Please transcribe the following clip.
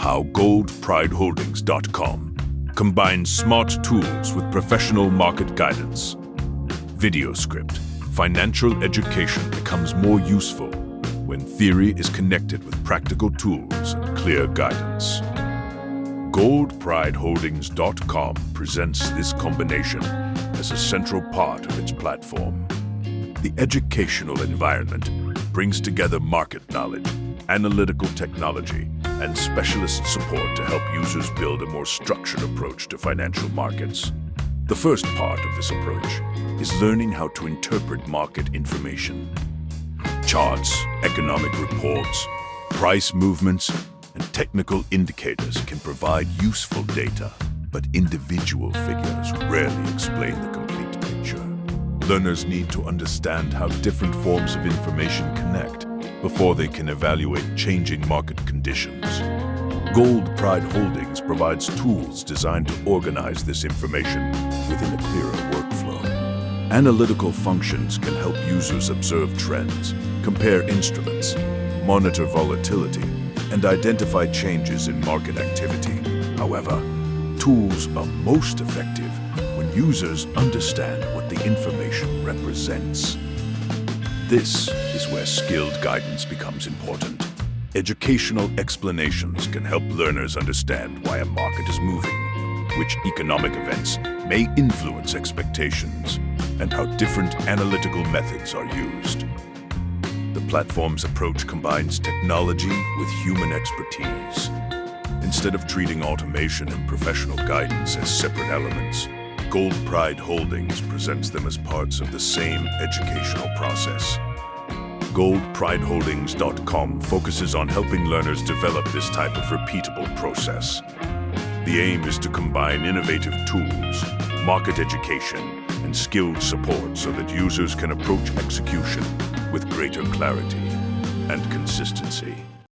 how GoldPrideHoldings.com combines smart tools with professional market guidance. Video script. Financial education becomes more useful when theory is connected with practical tools and clear guidance. GoldPrideHoldings.com presents this combination as a central part of its platform. The educational environment brings together market knowledge, analytical technology, and specialist support to help users build a more structured approach to financial markets. The first part of this approach is learning how to interpret market information. Charts, economic reports, price movements, and technical indicators can provide useful data, but individual figures rarely explain the complete picture. Learners need to understand how different forms of information connect before they can evaluate changing market conditions. Gold Pride Holdings provides tools designed to organize this information within a clearer workflow. Analytical functions can help users observe trends, compare instruments, monitor volatility, and identify changes in market activity. However, tools are most effective when users understand what the information represents. This is where skilled guidance becomes important. Educational explanations can help learners understand why a market is moving, which economic events may influence expectations, and how different analytical methods are used. The platform's approach combines technology with human expertise. Instead of treating automation and professional guidance as separate elements, Gold Pride Holdings presents them as parts of the same educational process. GoldPrideHoldings.com focuses on helping learners develop this type of repeatable process. The aim is to combine innovative tools, market education, and skilled support so that users can approach execution with greater clarity and consistency.